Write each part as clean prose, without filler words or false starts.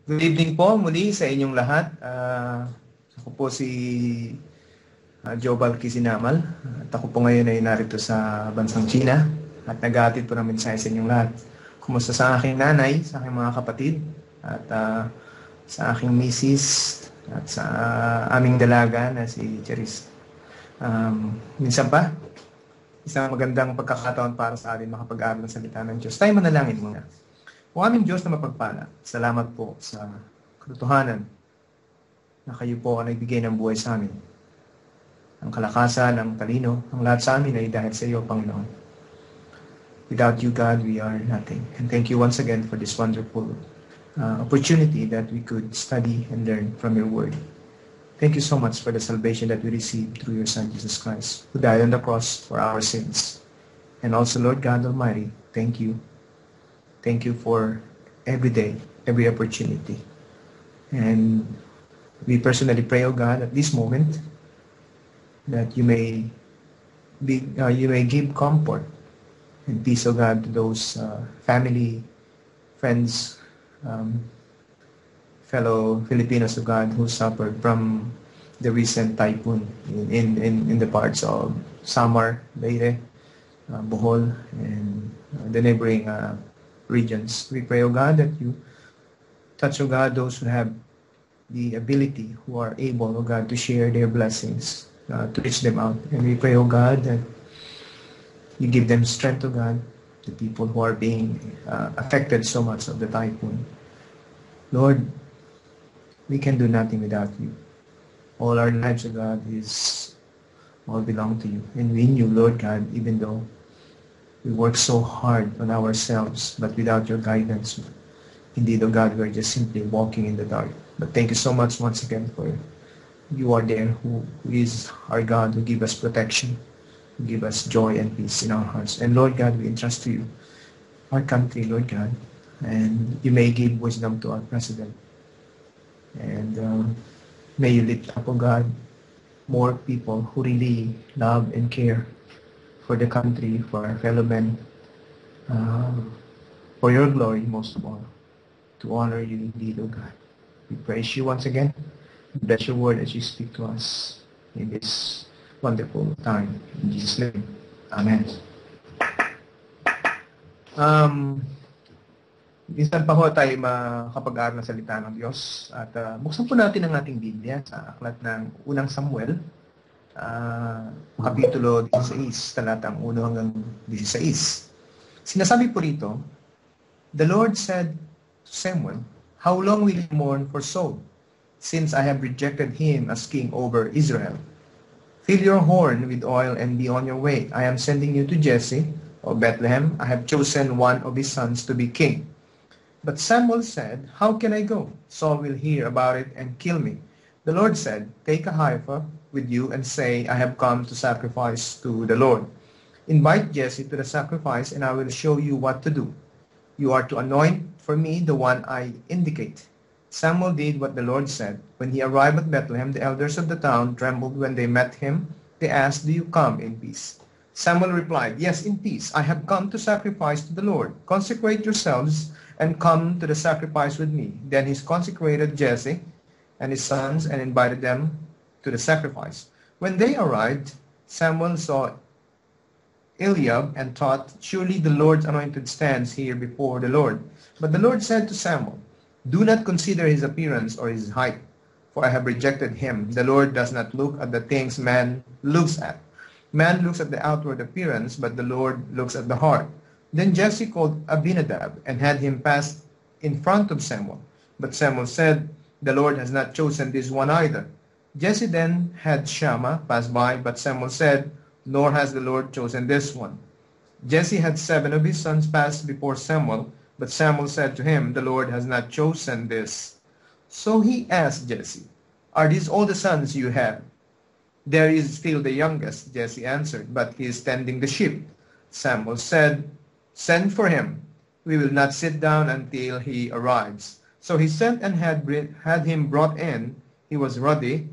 Good evening po muli sa inyong lahat. Ako po si Jobal Kisinamal. At ako po ngayon ay narito sa bansang China at nag-aatid po ng mensahe sa inyong lahat. Kumusta sa aking nanay, sa aking mga kapatid, at sa aking misis, at sa aming dalaga na si Cherise. Minsan pa, isang magandang pagkakataon para sa atin makapag-aral ng salita ng Diyos. Tayo manalangin muna. O aming Diyos na mapagpala, salamat po sa katotohanan na kayo po ang nagbigay ng buhay sa amin. Ang kalakasan, ang talino, ang lahat sa amin ay dahil sa iyo, Panginoon. Without you, God, we are nothing. And thank you once again for this wonderful opportunity that we could study and learn from your word. Thank you so much for the salvation that we received through your Son, Jesus Christ, who died on the cross for our sins. And also, Lord God Almighty, thank you. Thank you for every day, every opportunity. And we personally pray, O God, at this moment, that you may give comfort and peace, O God, to those family, friends, fellow Filipinos, O God, who suffered from the recent typhoon in the parts of Samar, Leyte, Bohol, and the neighboring regions. We pray, O God, that you touch, O God, those who have the ability, who are able, O God, to share their blessings, to reach them out. And we pray, O God, that you give them strength, O God, the people who are being affected so much of the typhoon. Lord, we can do nothing without you. All our lives, O God, all belong to you. And we in you, Lord God, even though we work so hard on ourselves, but without your guidance, indeed, O God, we're just simply walking in the dark. But thank you so much once again for you are there, who is our God, who give us protection, who give us joy and peace in our hearts. And Lord God, we entrust to you our country, Lord God, and you may give wisdom to our president. And may you lift up, O God, more people who really love and care for the country, for our fellow men, for your glory most of all, to honor you indeed, O God. We praise you once again. Bless your word as you speak to us in this wonderful time. In Jesus' name, Amen. Minsan pa ho tayo makapag-aaral ng salita ng Diyos. At buksan po natin ang ating Biblia sa aklat ng unang Samuel, Kapitulo 16, talatang 1 hanggang 16. Sinasabi po rito, the Lord said to Samuel, how long will you mourn for Saul, since I have rejected him as king over Israel? Fill your horn with oil and be on your way. I am sending you to Jesse of Bethlehem. I have chosen one of his sons to be king. But Samuel said, how can I go? Saul will hear about it and kill me. The Lord said, take a heifer with you and say, I have come to sacrifice to the Lord. Invite Jesse to the sacrifice, and I will show you what to do. You are to anoint for me the one I indicate. Samuel did what the Lord said. When he arrived at Bethlehem, the elders of the town trembled when they met him. They asked, do you come in peace? Samuel replied, yes, in peace. I have come to sacrifice to the Lord. Consecrate yourselves and come to the sacrifice with me. Then he consecrated Jesse and his sons and invited them to the sacrifice. When they arrived, Samuel saw Eliab and thought, surely the Lord's anointed stands here before the Lord. But the Lord said to Samuel, do not consider his appearance or his height, for I have rejected him. The Lord does not look at the things man looks at. Man looks at the outward appearance, but the Lord looks at the heart. Then Jesse called Abinadab and had him pass in front of Samuel. But Samuel said, the Lord has not chosen this one either. Jesse then had Shammah pass by, but Samuel said, nor has the Lord chosen this one. Jesse had 7 of his sons pass before Samuel, but Samuel said to him, the Lord has not chosen this. So he asked Jesse, are these all the sons you have? There is still the youngest, Jesse answered, but he is tending the sheep. Samuel said, send for him. We will not sit down until he arrives. So he sent and had him brought in. He was ruddy,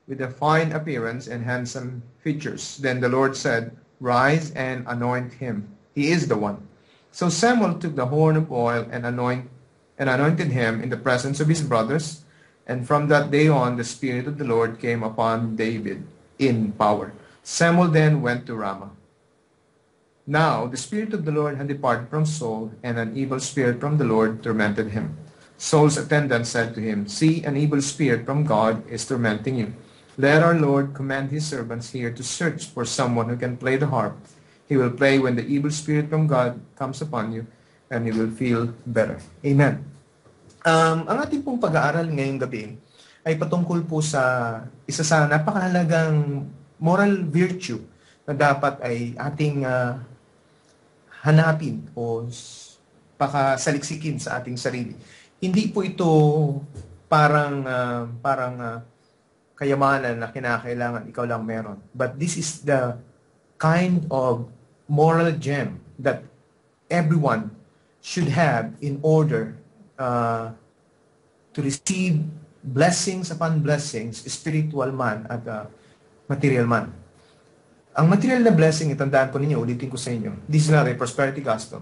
with a fine appearance and handsome features. Then the Lord said, rise and anoint him. He is the one. So Samuel took the horn of oil and anointed and anointed him in the presence of his brothers. And from that day on, the Spirit of the Lord came upon David in power. Samuel then went to Ramah. Now the Spirit of the Lord had departed from Saul, and an evil spirit from the Lord tormented him. Saul's attendant said to him, "See, an evil spirit from God is tormenting you. Let our Lord command his servants here to search for someone who can play the harp. He will play when the evil spirit from God comes upon you, and you will feel better." Amen. Ang ating pong pag-aaral ngayong gabi ay patungkol po sa isa sa napakahalagang moral virtue na dapat ay ating hanapin o pakasaliksikin sa ating sarili. Hindi po ito parang kayamanan na kinakailangan ikaw lang meron. But this is the kind of moral gem that everyone should have in order to receive blessings upon blessings, spiritual man at material man. Ang material na blessing, itandaan ko ninyo, ulitin ko sa inyo, this is not a prosperity gospel,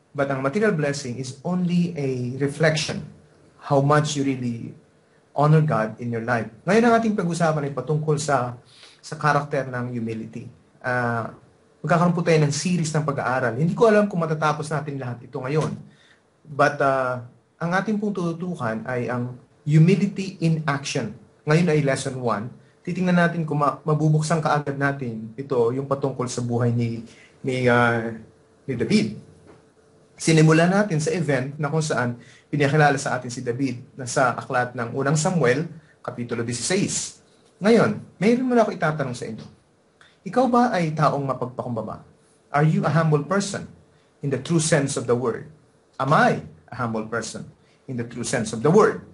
but ang material blessing is only a reflection how much you really honor God in your life. Ngayon ang ating pag-usapan ay patungkol sa karakter ng humility. Magkakaroon po tayo ng series ng pag-aaral. Hindi ko alam kung matatapos natin lahat ito ngayon. But ang ating pong tututukan ay ang humility in action. Ngayon ay lesson 1. Titingnan natin kung mabubuksan kaagad natin ito, yung patungkol sa buhay ni David. Sinimulan natin sa event na kung saan pinakilala sa atin si David na sa aklat ng unang Samuel, Kapitulo 16. Ngayon, mayroon mo na ako itatanong sa inyo. Ikaw ba ay taong mapagpakumbaba? Are you a humble person in the true sense of the word? Am I a humble person in the true sense of the word?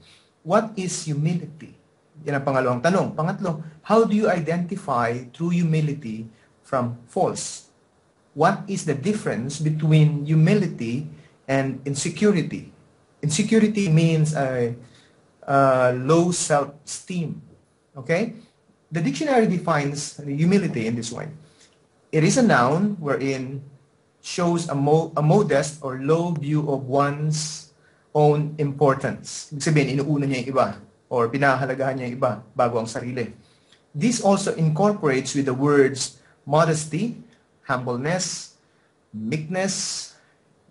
What is humility? Yan ang pangalawang tanong. Pangatlo, how do you identify true humility from false? What is the difference between humility and insecurity? Insecurity means low self-esteem. Okay? The dictionary defines humility in this way. It is a noun wherein shows a modest or low view of one's own importance. Ibig sabihin, inuuna niya yung iba or pinahahalagahan niya yung iba bago ang sarili. This also incorporates with the words modesty, humbleness, meekness,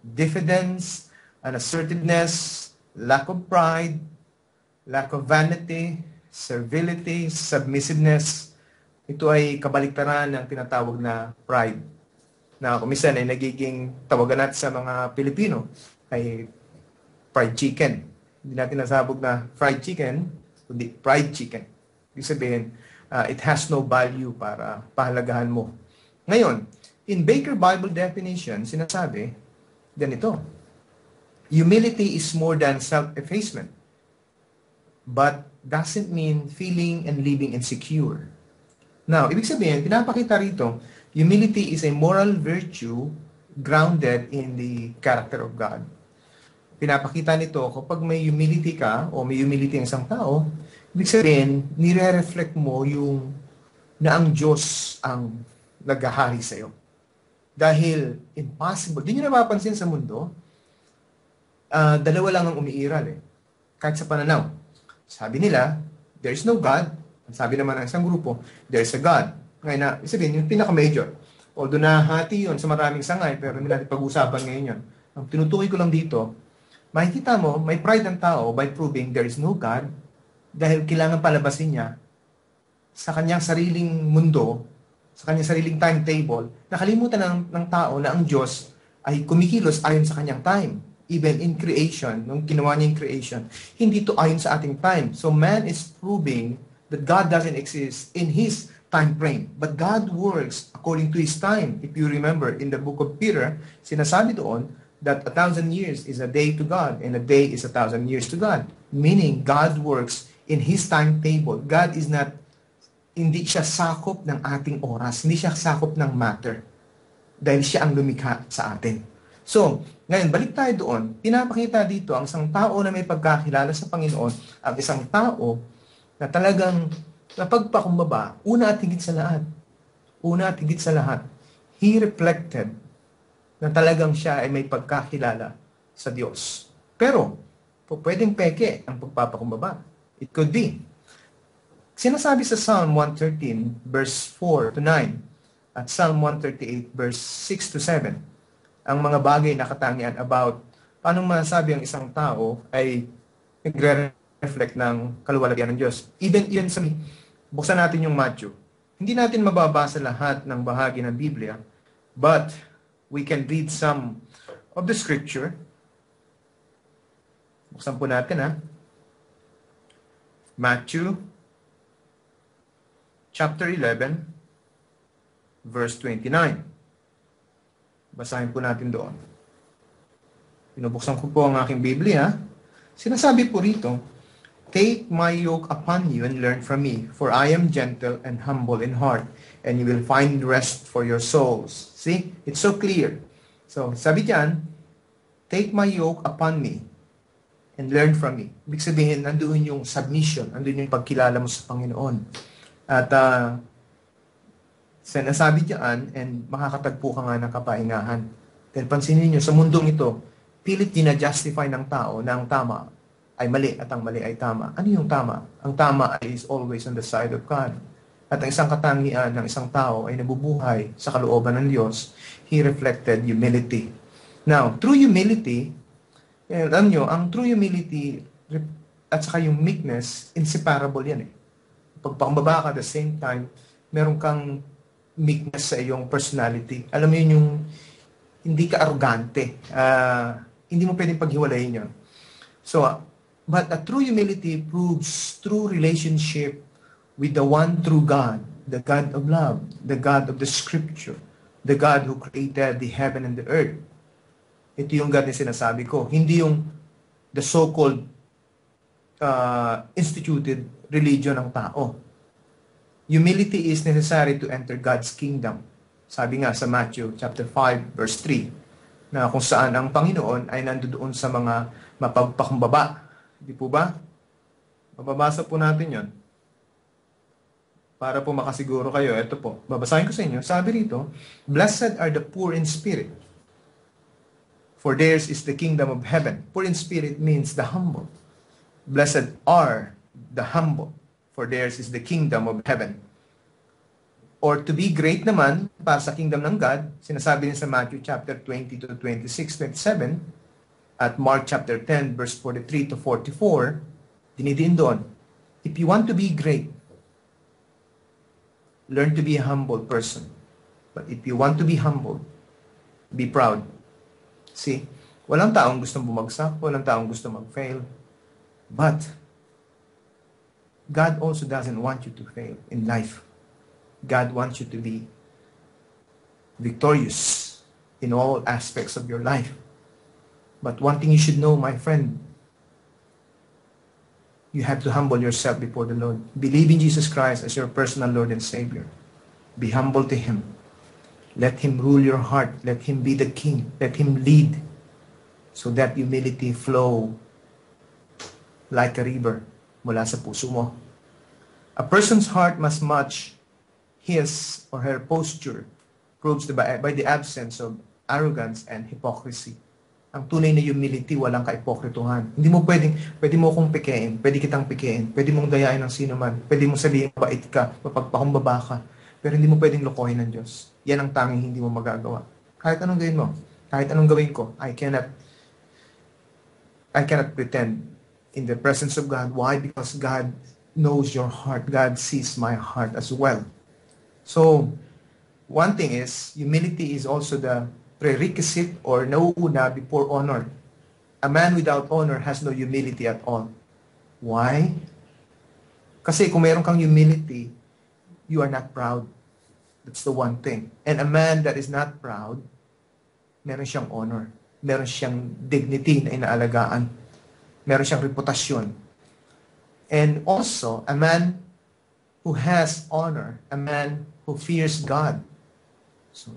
diffidence, unassertiveness, lack of pride, lack of vanity, servility, submissiveness. Ito ay kabaliktaran ng tinatawag na pride. Na kumisan ay nagiging tawagan natin sa mga Pilipino ay fried chicken. Hindi natin nasabog na fried chicken, kundi fried chicken. Ibig sabihin, it has no value para pahalagahan mo. Ngayon, in Baker Bible definition, sinasabi, ganito, humility is more than self-effacement, but doesn't mean feeling and living insecure. Now, ibig sabihin, pinapakita rito, humility is a moral virtue grounded in the character of God. Pinapakita nito kapag may humility ka o may humility ang isang tao, ibig sabihin, nire-reflect mo yung na ang Diyos ang naghahari sa iyo. Dahil impossible. Di nyo napapansin sa mundo, dalawa lang ang umiiral eh. Kahit sa pananaw. Sabi nila, there is no God. Sabi naman ng isang grupo, there is a God. Ngayon na, sabihin, yung pinaka-major. Although nahati yun sa maraming sangay, pero hindi natin pag-usapan ngayon yun. Ang tinutukoy ko lang dito, makikita mo, may pride ng tao by proving there is no God dahil kailangan palabasin niya sa kanyang sariling mundo, sa kanyang sariling timetable, nakalimutan ng tao na ang Diyos ay kumikilos ayon sa kanyang time. Even in creation, nung ginawa niya yung creation, hindi to ayon sa ating time. So man is proving that God doesn't exist in His time frame. But God works according to His time. If you remember, in the book of Peter, sinasabi doon, that 1,000 years is a day to God, and a day is 1,000 years to God. Meaning, God works in His timetable. God is not, hindi siya sakop ng ating oras. Hindi siya sakop ng matter. Dahil siya ang lumikha sa atin. So, ngayon, balik tayo doon. Pinapakita dito ang isang tao na may pagkakilala sa Panginoon, ang isang tao na talagang napagpakumbaba, una at higit sa lahat. Una at higit sa lahat. He reflected na talagang siya ay may pagkakilala sa Diyos. Pero, Pwedeng peke ang pagpapakumbaba. It could be. Sinasabi sa Psalm 113, verse 4 to 9, at Psalm 138, verse 6 to 7, ang mga bagay na katangian about paano masasabi ang isang tao ay nagre-reflect ng kaluwalhatian ng Diyos. Even sa buksan natin yung Matthew. Hindi natin mababasa lahat ng bahagi ng Biblia, but we can read some of the scripture. Buksan po natin Matthew chapter 11 verse 29. Basahin po natin doon. Pinubuksan ko po ang aking Biblia. Sinasabi po rito, "Take my yoke upon you and learn from me, for I am gentle and humble in heart, and you will find rest for your souls." See? It's so clear. So, sabi diyan, "Take my yoke upon me and learn from me." Ibig sabihin, nandoon yung submission, nandoon yung pagkilala mo sa Panginoon. At sinasabi diyan, and makakatagpo ka nga ng kapahingahan. Dahil pansinin niyo, sa mundong ito, pilit dinajustify ng tao na ang tama ay mali at ang mali ay tama. Ano yung tama? Ang tama is always on the side of God. At ang isang katangian ng isang tao ay nabubuhay sa kalooban ng Diyos. He reflected humility. Now, through humility, alam nyo, ang true humility at saka yung meekness, inseparable yan Pagpakumbaba ka at the same time, meron kang meekness sa iyong personality. Alam mo yun yung hindi ka arrogante. Hindi mo pwedeng paghiwalayin yun. So, but a true humility proves true relationship with the one true God, the God of love, the God of the Scripture, the God who created the heaven and the earth. Ito yung God na sinasabi ko. Hindi yung the so-called instituted religion ng tao. Humility is necessary to enter God's kingdom. Sabi nga sa Matthew chapter 5 verse 3 na kung saan ang Panginoon ay nandoon sa mga mapagpakumbaba. Di po ba? Mababasa po natin yon. Para po makasiguro kayo, ito po. Babasahin ko sa inyo. Sabi rito, "Blessed are the poor in spirit, for theirs is the kingdom of heaven." Poor in spirit means the humble. Blessed are the humble, for theirs is the kingdom of heaven. Or to be great naman, para sa kingdom ng God, sinasabi niya sa Matthew chapter 20 to 26, 27, at Mark chapter 10, verse 43 to 44, dinidiin doon, if you want to be great, learn to be a humble person. But if you want to be humble, be proud. See, walang taong gustong bumagsak, walang taong gustong mag-fail. But, God also doesn't want you to fail in life. God wants you to be victorious in all aspects of your life. But one thing you should know, my friend, you have to humble yourself before the Lord. Believe in Jesus Christ as your personal Lord and Savior. Be humble to Him. Let Him rule your heart. Let Him be the King. Let Him lead. So that humility flow like a river mula sa puso mo. A person's heart must match his or her posture, proves by the absence of arrogance and hypocrisy. Ang tunay na humility, walang kaipokrituhan. Hindi mo pwede mo akong pikein, pwede kitang pikein, pwede mong dayain ng sino man, pwede mong sabihin mabait ka, mapagpakumbaba ka, pero hindi mo pwedeng lokohin ng Diyos. Yan ang tanging hindi mo magagawa. Kahit anong gawin mo, kahit anong gawin ko, I cannot pretend in the presence of God. Why? Because God knows your heart. God sees my heart as well. So, one thing is, humility is also the prerequisite or nauuna before honor. A man without honor has no humility at all. Why? Kasi kung meron kang humility, you are not proud. That's the one thing. And a man that is not proud, meron siyang honor. Meron siyang dignity na inaalagaan. Meron siyang reputasyon. And also, a man who has honor, a man who fears God. So,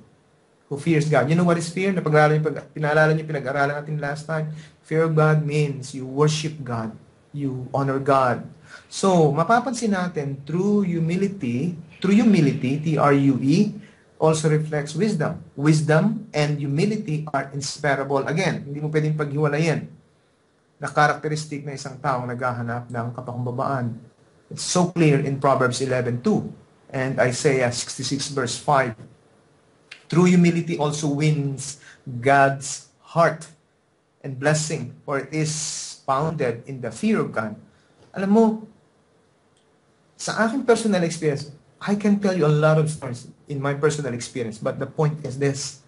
who fears God. You know what is fear? Pinaalala niyo, pinag-aralan natin last time. Fear of God means you worship God. You honor God. So, mapapansin natin, true humility, T-R-U-E, also reflects wisdom. Wisdom and humility are inseparable. Again, hindi mo pwedeng paghiwalayin. na karakteristik ng isang taong naghahanap ng kapakumbabaan. It's so clear in Proverbs 11:2 and Isaiah 66 verse 5. True humility also wins God's heart and blessing, for it is founded in the fear of God. Alam mo, sa aking personal experience, I can tell you a lot of stories in my personal experience, but the point is this: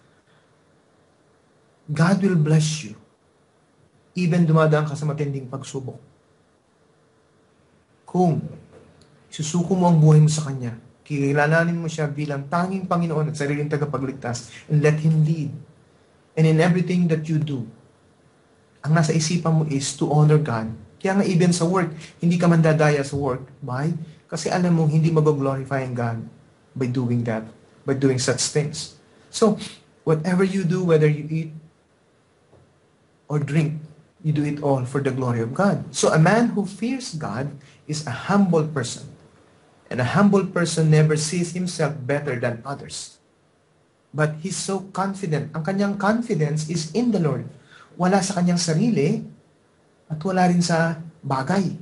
God will bless you even dumadaan ka sa matinding pagsubok. Kung susuko mo ang buhay mo sa Kanya, kilalanin mo siya bilang tanging Panginoon at sariling tagapagligtas, and let Him lead. And in everything that you do, ang nasa isipan mo is to honor God. Kaya nga even sa work, hindi ka mandadaya sa work. Why? Kasi alam mo, hindi mag-glorify ang God by doing that, by doing such things. So, whatever you do, whether you eat or drink, you do it all for the glory of God. So a man who fears God is a humble person. And a humble person never sees himself better than others. But he's so confident. Ang kanyang confidence is in the Lord. Wala sa kanyang sarili at wala rin sa bagay.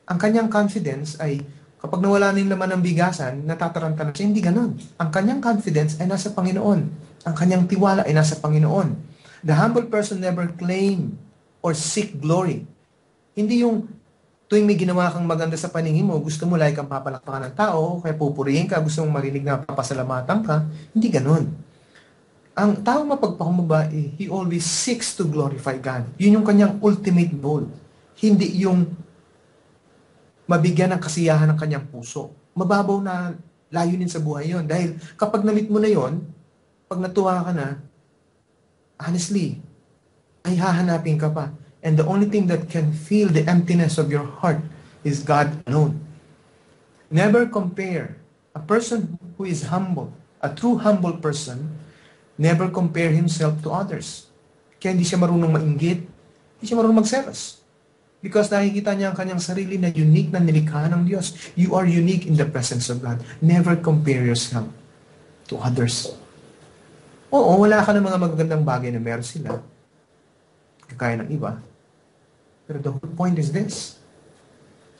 Ang kanyang confidence ay kapag nawala na yung laman ng bigasan, natataranta na siya. Hindi ganun. Ang kanyang confidence ay nasa Panginoon. Ang kanyang tiwala ay nasa Panginoon. The humble person never claim or seek glory. Hindi yung tuwing may ginawa kang maganda sa paningin mo, gusto mo like kang papalakpakan ng tao, kaya pupurihin ka, gusto mong marinig na papasalamatan ka. Hindi ganun. Ang tao mapagpakumbaba, he always seeks to glorify God. Yun yung kanyang ultimate goal. Hindi yung mabigyan ng kasiyahan ng kanyang puso. Mababaw na layunin sa buhay yon. Dahil kapag na-meet mo na yon, pag natuwa ka na, honestly, ay hahanapin ka pa. And the only thing that can fill the emptiness of your heart is God alone. Never compare. A person who is humble, a true humble person, never compare himself to others. Kaya hindi siya marunong mainggit, hindi siya marunong magselos. Because nakikita niya ang kanyang sarili na unique na nilikha ng Diyos. You are unique in the presence of God. Never compare yourself to others. Oo, wala ka ng mga magagandang bagay na meron sila. Kaya ng iba. Pero the whole point is this.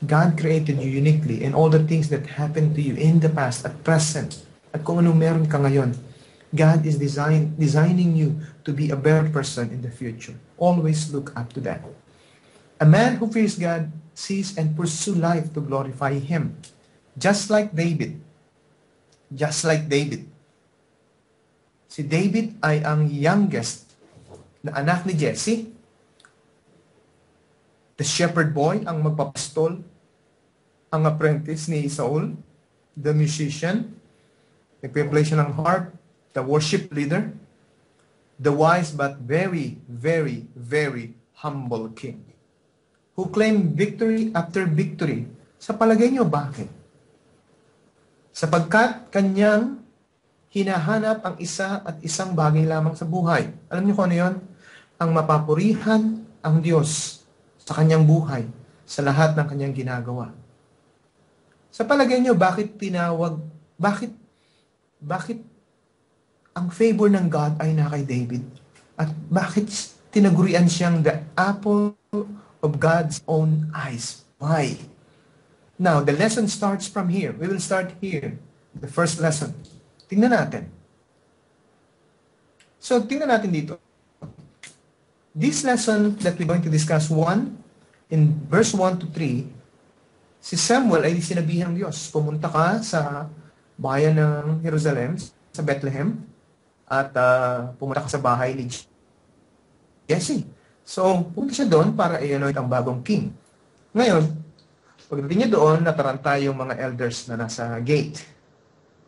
God created you uniquely, and all the things that happened to you in the past, at present, at kung anong meron ka ngayon, God is designing you to be a better person in the future. Always look up to that. A man who fears God sees and pursues life to glorify Him. Just like David. Just like David. Si David ay ang youngest na anak ni Jesse. The shepherd boy, ang magpapastol, ang apprentice ni Saul, the musician, nagpe-play siya ng harp, the worship leader, the wise but very, very, very humble king, who claimed victory after victory. Sa palagay niyo, bakit? Sapagkat kanyang hinahanap ang isa at isang bagay lamang sa buhay. Alam niyo kung ano yun? Ang mapapurihan ang Diyos sa kanyang buhay, sa lahat ng kanyang ginagawa. Sa palagay niyo, bakit ang favor ng God ay na kay David? At bakit tinagurian siyang the apple of God's own eyes? Why? Now, the lesson starts from here. We will start here. The first lesson. Tingnan natin. So, tingnan natin dito. This lesson that we're going to discuss, in verse 1 to 3, si Samuel ay sinabihan ng Diyos, pumunta ka sa bayan ng Jerusalem, sa Bethlehem, at pumunta ka sa bahay ni Jesse. So, pumunta siya doon para i-anoint ang bagong king. Ngayon, pagdating niya doon, nataranta yung mga elders na nasa gate.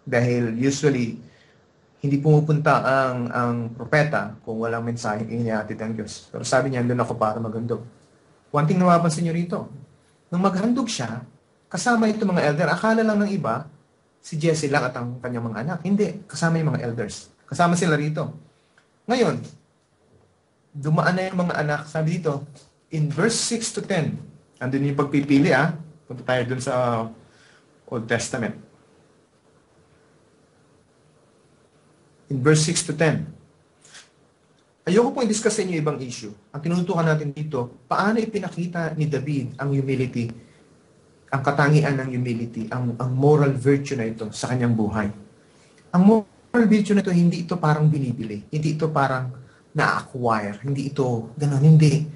Dahil usually, hindi pumupunta ang propeta kung walang mensaheng inihatid ng Diyos. Pero sabi niya, doon ako para maghandog. One thing na mapansin niyo rito, nung maghandog siya, kasama itong mga elder, akala lang ng iba, si Jesse lang at ang kanyang mga anak. Hindi, kasama yung mga elders. Kasama sila rito. Ngayon, dumaan na yung mga anak, sabi dito, in verse 6 to 10, andun yung pagpipili punta tayo dun sa Old Testament. In verse 6 to 10. Ayoko pong i-discuss sa inyo ibang issue. Ang tinutukan natin dito, paano ipinakita ni David ang humility, ang katangian ng humility, ang moral virtue na ito sa kanyang buhay. Ang moral virtue na ito, hindi ito parang binibili. Hindi ito parang na-acquire. Hindi ito ganun. Hindi.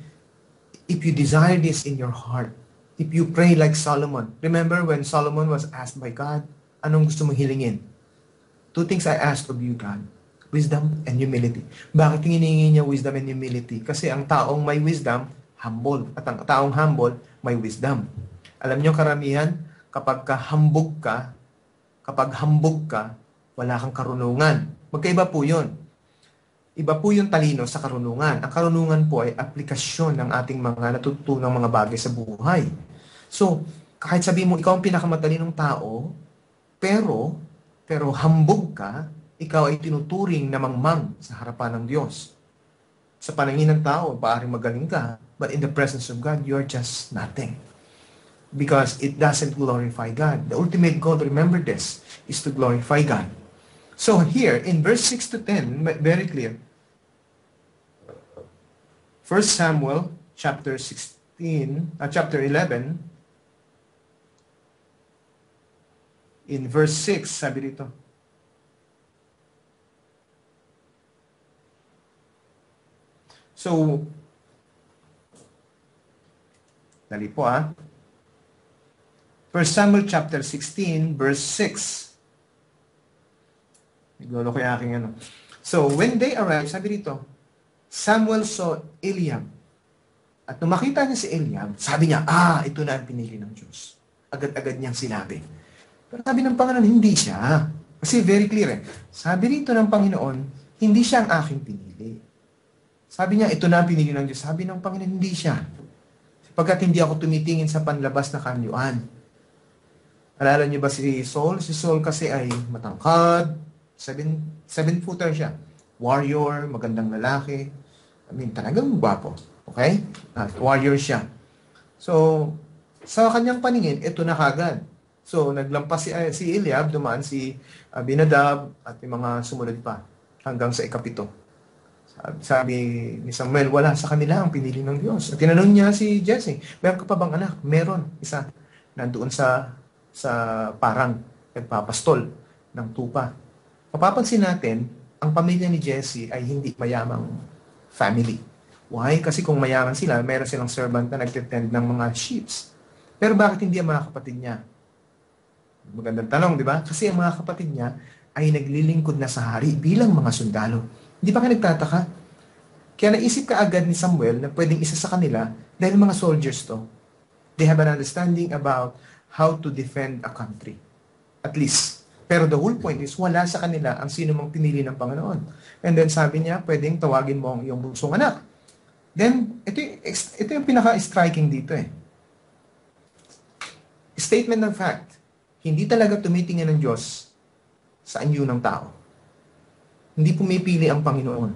If you desire this in your heart, if you pray like Solomon, remember when Solomon was asked by God, anong gusto mong hilingin? 2 things I asked of you, God. Wisdom and humility. Bakit hinihingi niya wisdom and humility? Kasi ang taong may wisdom, humble. At ang taong humble, may wisdom. Alam niyo karamihan, kapag hambog ka, wala kang karunungan. Magkaiba po yun. Iba po yung talino sa karunungan. Ang karunungan po ay aplikasyon ng ating mga natutunang mga bagay sa buhay. So, kahit sabihin mo, ikaw ang pinakamatalinong tao, pero hambog ka, ikaw ay tinuturing na mangmang sa harapan ng Diyos. Sa paningin ng tao, paaaring magaling ka, but in the presence of God, you are just nothing. Because it doesn't glorify God. The ultimate goal, remember this, is to glorify God. So here, in verse 6 to 10, very clear. 1 Samuel chapter 11, in verse 6, sabi dito, so, dali po 1 Samuel chapter 16, verse 6. Iglolo ko yung aking ano. So, when they arrived, sabi dito, Samuel saw Eliab. At nung makita niya si Eliab, sabi niya, ito na ang pinili ng Diyos. Agad-agad niyang sinabi. Pero sabi ng Panginoon, hindi siya. Kasi very clear Sabi rito ng Panginoon, hindi siya ang aking pinili. Sabi niya, ito na ang pinili ng Diyos. Sabi ng Panginoon, hindi siya. Sapagkat hindi ako tumitingin sa panlabas na kanyuan. Alala niyo ba si Saul? Si Saul kasi ay matangkad, 7-footer siya. Warrior, magandang lalaki. I mean, talagang gwapo. Okay? Warrior siya. So, sa kanyang paningin, ito na kagad. So, naglampas si Eliab, dumaan si Abinadab, at yung mga sumunod pa, hanggang sa ikapito. Sabi ni Samuel, wala sa kanila ang pinili ng Diyos. At tinanong niya si Jesse, meron ka pa bang anak? Meron, isa. Nandoon sa parang nagpapastol ng tupa. Mapapansin natin, ang pamilya ni Jesse ay hindi mayamang family. Why? Kasi kung mayaman sila, meron silang servant na nagtitend ng mga sheep. Pero bakit hindi ang mga kapatid niya? Magandang tanong, di ba? Kasi ang mga kapatid niya ay naglilingkod na sa hari bilang mga sundalo. Hindi ba ka nagtataka? Kaya naisip ka agad ni Samuel na pwedeng isa sa kanila dahil mga soldiers to. They have an understanding about how to defend a country. At least. Pero the whole point is, wala sa kanila ang sino mang pinili ng Panginoon. And then sabi niya, pwedeng tawagin mo ang iyong bunsong anak. Then, ito yung pinaka-striking dito Statement ng fact, hindi talaga tumitingin ng Diyos sa anyo ng tao. Hindi pumipili ang Panginoon.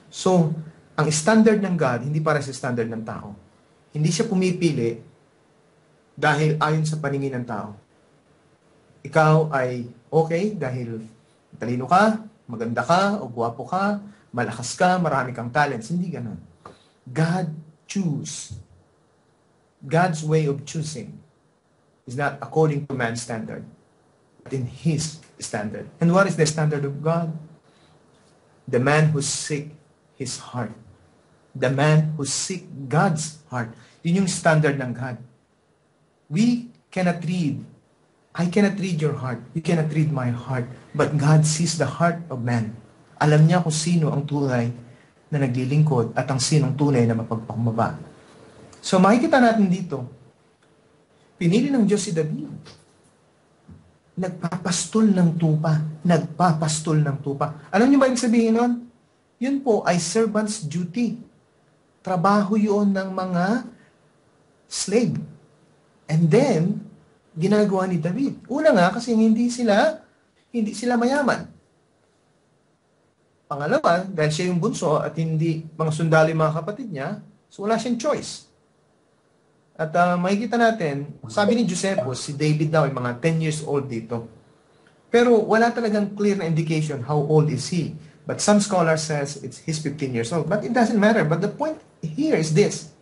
So, ang standard ng God, hindi para sa standard ng tao. Hindi siya pumipili dahil ayon sa paningin ng tao. Ikaw ay okay dahil talino ka, maganda ka, o guwapo ka, malakas ka, marami kang talents. Hindi ganun. God choose. God's way of choosing is not according to man's standard, but in His standard. And what is the standard of God? The man who seek His heart. The man who seek God's heart. Yun yung standard ng God. I cannot read your heart. You cannot read my heart. But God sees the heart of man. Alam niya kung sino ang tunay na naglilingkod at ang sinong tunay na mapagpakumbaba. So makikita natin dito, pinili ng Diyos si David. Nagpapastol ng tupa. Nagpapastol ng tupa. Alam niyo ba yung sabihin nun? Yun po ay servant's duty. Trabaho yun ng mga slave. And then, ginagawa ni David. Una nga, kasi hindi sila mayaman. Pangalawa, dahil siya yung bunso at hindi mga sundalo yung mga kapatid niya, so wala siyang choice. At makikita natin, sabi ni Josephus, si David daw ay mga 10 years old dito. Pero wala talagang clear na indication how old is he. But some scholars says he's 15 years old. But it doesn't matter. But the point here is this.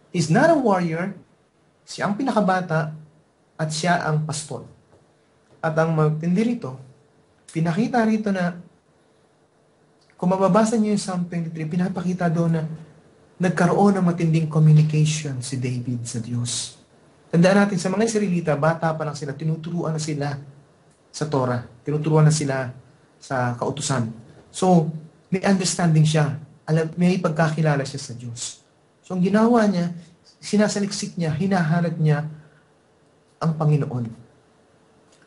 He's not a warrior. Siya ang pinakabata at siya ang pastol. At ang magtindi rito, pinakita rito na kung mababasa niyo yung Psalm 23, pinapakita doon na nagkaroon ng matinding communication si David sa Diyos. Tandaan natin, sa mga Israelita, bata pa lang sila, tinuturuan na sila sa Torah. Tinuturuan na sila sa kautusan. So, may understanding siya. May pagkakilala siya sa Diyos. So, ang ginawa niya, sinasaliksik niya, hinahanap niya ang Panginoon.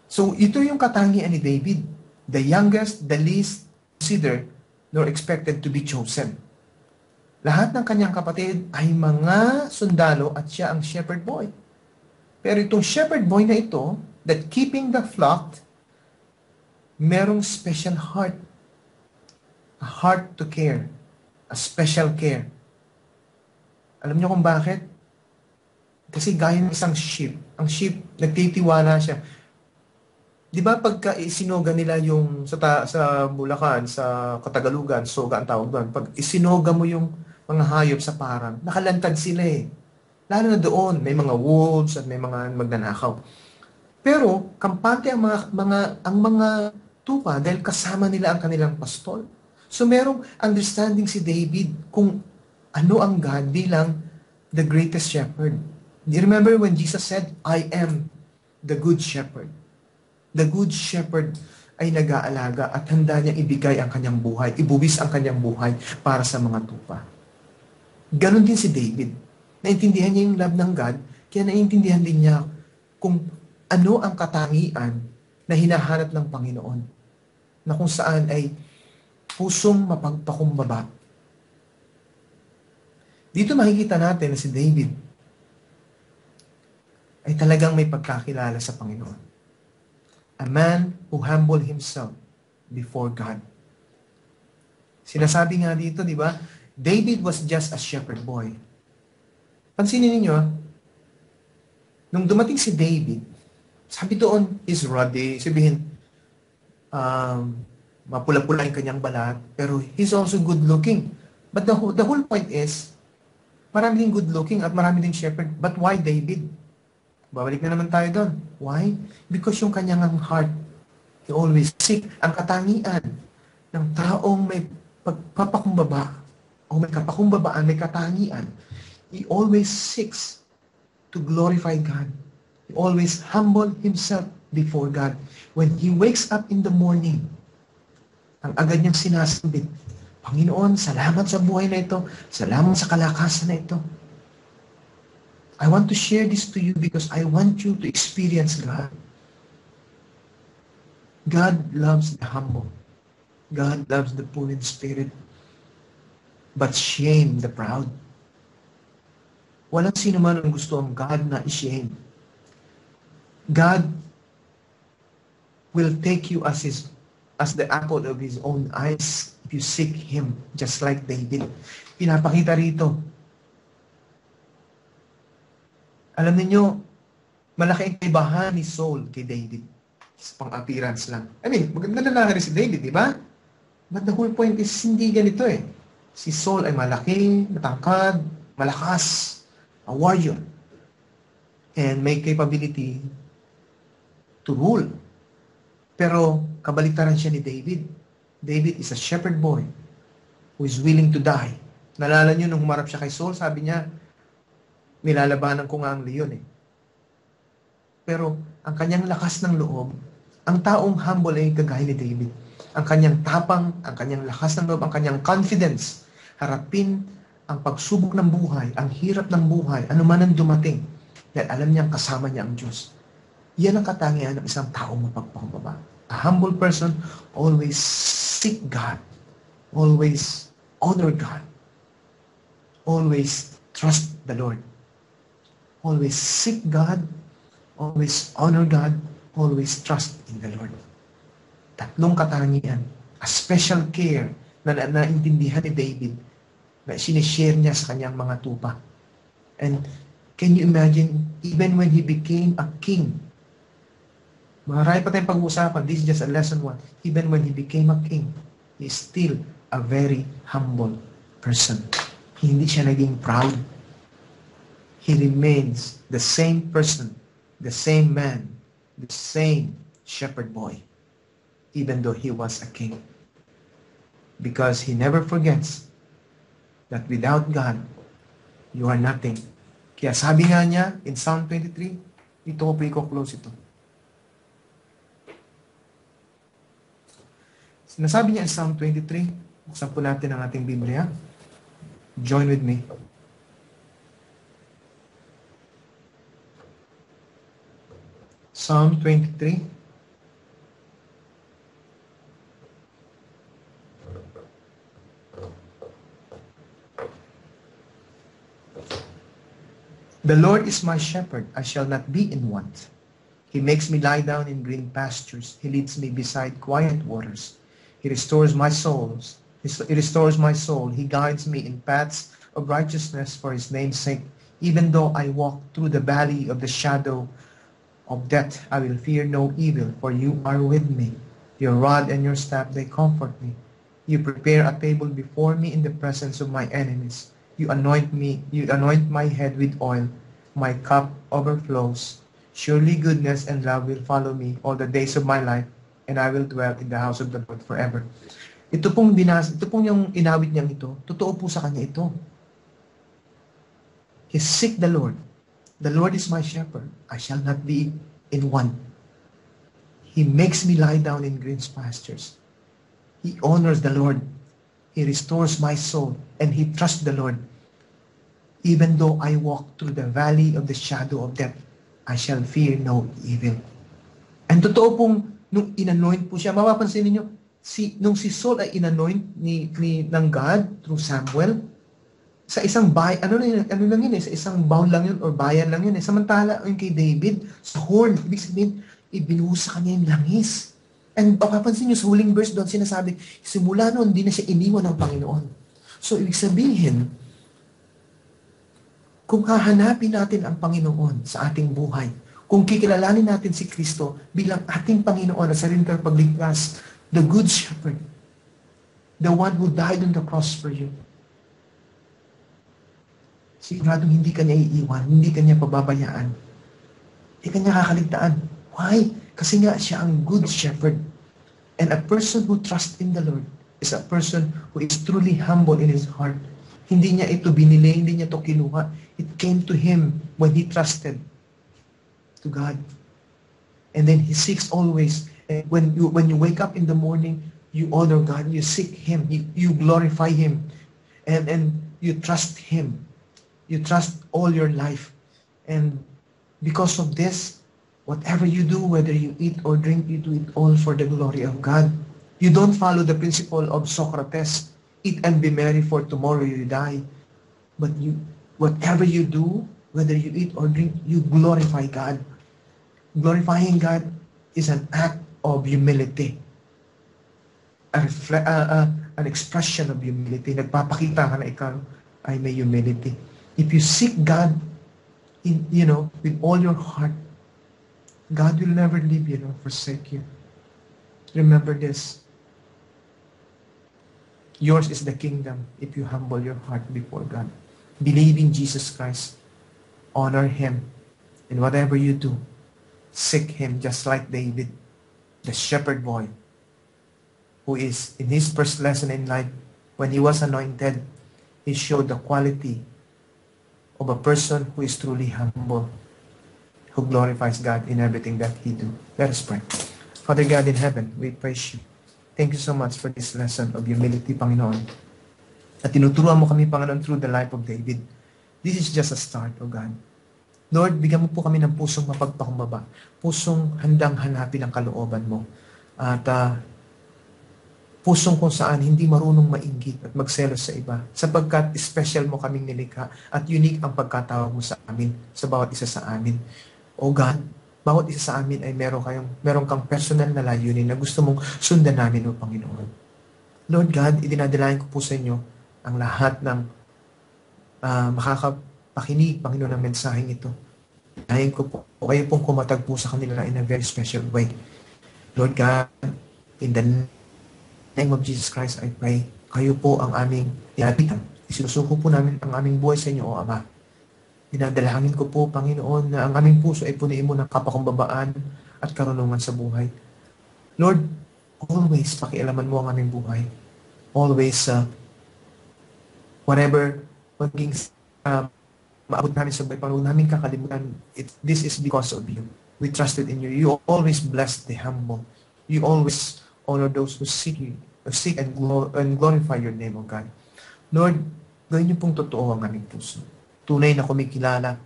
So, ito yung katangian ni David. The youngest, the least considered, nor expected to be chosen. Lahat ng kanyang kapatid ay mga sundalo at siya ang shepherd boy. Pero itong shepherd boy na ito, that keeping the flock, merong special heart. A heart to care. A special care. Alam niyo kung bakit? Kasi gaya ng isang sheep. Ang sheep, nagtitiwala siya. Di ba pagka isinoga nila yung sa Bulacan, sa Katagalugan, soga ang tawag doon. Pag isinoga mo yung mga hayop sa parang, nakalantad sila eh. Lalo na doon, may mga wolves at may mga magnanakaw. Pero kampante ang mga tupa dahil kasama nila ang kanilang pastol. So merong understanding si David kung ano ang God bilang the greatest shepherd. Do you remember when Jesus said, I am the good shepherd? The good shepherd ay nag-aalaga at handa niyang ibigay ang kanyang buhay, ibuwis ang kanyang buhay para sa mga tupa. Ganon din si David. Naintindihan niya yung love ng God, kaya naintindihan din niya kung ano ang katangian na hinahanap ng Panginoon, na kung saan ay pusong mapagpakumbaba. Dito makikita natin na si David ay talagang may pagkakilala sa Panginoon. A man who humbled himself before God. Sinasabi nga dito, di ba? David was just a shepherd boy. Pansinin niyo, nung dumating si David, sabi doon, is ruddy, sabihin, mapula-pula yung kanyang balat, pero he's also good-looking. But the whole point is, marami ding good-looking at marami ding shepherd. But why David? Babalik na naman tayo doon. Why? Because yung kanyang heart, he always seek ang katangian ng taong may pagpapakumbaba o may kapakumbabaan, may katangian. He always seeks to glorify God. He always humble himself before God. When he wakes up in the morning, ang agad niyang sinasambit, Panginoon, salamat sa buhay na ito. Salamat sa kalakasan na ito. I want to share this to you because I want you to experience God. God loves the humble. God loves the poor in spirit. But shame the proud. Walang sino man ang gusto ang God na i-shame. God will take you as the apple of His own eyes if you seek Him, just like David. Pinapakita rito. Alam niyo, malaki ang kaibahan ni Saul kay David. Sa pang-appearance lang. I mean, maganda na rin si David, di ba? But the whole point is, hindi ganito eh. Si Saul ay malaki, matangkad, malakas, a warrior, and may capability to rule. Pero kabaliktaran siya ni David. David is a shepherd boy who is willing to die. Nalala niyo nung humarap siya kay Saul, sabi niya, nilalabanan ko nga ang leon eh. Pero ang kanyang lakas ng loob, ang taong humble ay kagaya ni David. Ang kanyang tapang, ang kanyang lakas ng loob, ang kanyang confidence, harapin ang pagsubok ng buhay, ang hirap ng buhay, anuman ang dumating, dahil alam niyang kasama niya ang Diyos. Yan ang katangian ng isang taong mapagpakumbaba. A humble person always seek God, always honor God, always trust the Lord. Always seek God, always honor God, always trust in the Lord. Tatlong katangian, a special care na naintindihan ni David na sinishare niya sa kanyang mga tupa. And can you imagine, even when he became a king, marami pa tayong pag-uusapan, this is just a lesson one, even when he became a king, He is still a very humble person. Hindi siya naging proud. He remains the same person, the same man, the same shepherd boy, even though he was a king. Because he never forgets that without God, you are nothing. Kaya sabi nga niya in Psalm 23, ito ko po i-close ito. Sinasabi niya in Psalm 23, buksan po natin ang ating Biblia. Join with me. Psalm 23. The Lord is my shepherd, I shall not be in want. He makes me lie down in green pastures. He leads me beside quiet waters. He restores my soul. He restores my soul. He guides me in paths of righteousness for his name's sake. Even though I walk through the valley of the shadow of death, I will fear no evil, for you are with me. Your rod and your staff, they comfort me. You prepare a table before me in the presence of my enemies. You anoint my head with oil. My cup overflows. Surely goodness and love will follow me all the days of my life, and I will dwell in the house of the Lord forever. Ito pong yung inawit niyang ito, totoo po sa kanya ito. He seek the Lord. The Lord is my shepherd. I shall not be in want. He makes me lie down in green pastures. He honors the Lord. He restores my soul, and he trusts the Lord. Even though I walk through the valley of the shadow of death, I shall fear no evil. And totoo pong, nung inanoint po siya, mapapansin niyo, nung si Saul ay inanoint ng God through Samuel, sa isang ano lang yun sa isang bowl lang yun, or bayan lang yun Samantala, yung kay David, sa horn, ibig sabihin, ibinuhos sa kanya yung langis. And mapapansin niyo sa huling verse doon, sinasabi, simula noon, hindi na siya iniwan ng Panginoon. So, ibig sabihin, kung hahanapin natin ang Panginoon sa ating buhay, kung kikilalanin natin si Kristo bilang ating Panginoon at sarili ng pagligtas, the Good Shepherd, the one who died on the cross for you, siguradong hindi ka niya iiwan, hindi ka niya pababayaan, hindi ka niya kakaligtaan. Why? Kasi nga siya ang Good Shepherd. And a person who trusts in the Lord is a person who is truly humble in his heart. Hindi niya ito binili, hindi niya ito kinuha. It came to him when he trusted to God. And then he seeks always. And when you wake up in the morning, you honor God, you seek Him, you glorify Him, and you trust Him. You trust all your life. And because of this, whatever you do, whether you eat or drink, you do it all for the glory of God. You don't follow the principle of Socrates, eat and be merry, for tomorrow you die. But whatever you do, whether you eat or drink, you glorify God. Glorifying God is an act of humility. An expression of humility. Nagpapakita ka na ikaw ay may humility. If you seek God, with all your heart, God will never leave you nor forsake you. Remember this. Yours is the kingdom if you humble your heart before God. Believe in Jesus Christ. Honor Him. And whatever you do, seek Him just like David, the shepherd boy, who is in his first lesson in life, when he was anointed, he showed the quality of a person who is truly humble, who glorifies God in everything that he do. Let us pray. Father God in heaven, we praise you. Thank you so much for this lesson of humility, Panginoon. At tinuturuan mo kami, Panginoon, through the life of David. This is just a start, O God. Lord, bigyan mo po kami ng pusong mapagpakumbaba, pusong handang hanapin ang kalooban mo, at pusong kung saan hindi marunong mainggit at magselos sa iba, sapagkat special mo kaming nilikha at unique ang pagkatawag mo sa amin, sa bawat isa sa amin. O God, bawat isa sa amin ay meron kang personal na layunin na gusto mong sundan namin, O Panginoon. Lord God, idinadalayan ko po sa inyo ang lahat ng makakapakinig, Panginoon, ng mensaheng ito. Dahil ko po, kayo pong kumatag po sa kanila in a very special way. Lord God, in the name of Jesus Christ, I pray, kayo po ang aming ilapitan. Isinusuko po namin ang aming buhay sa inyo, O Ama. Dinadalangin ko po, Panginoon, na ang aming puso ay puniin mo ng kapakumbabaan at karunungan sa buhay. Lord, always pakialaman mo ang aming buhay. Always, whatever maging maabot namin sa buhay, Panginoon, namin kakalimutan, this is because of you. We trusted in you. You always bless the humble. You always honor those who seek you, seek and glorify your name, O God. Lord, gawin niyo pong totoo ang aming puso. Tunay na kumikilala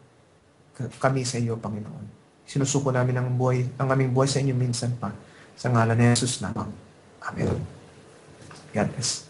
kami sa iyo, Panginoon. Sinusuko namin ang aming buhay sa inyo minsan pa. Sa ngalan ni Jesus lamang. Amen. God bless.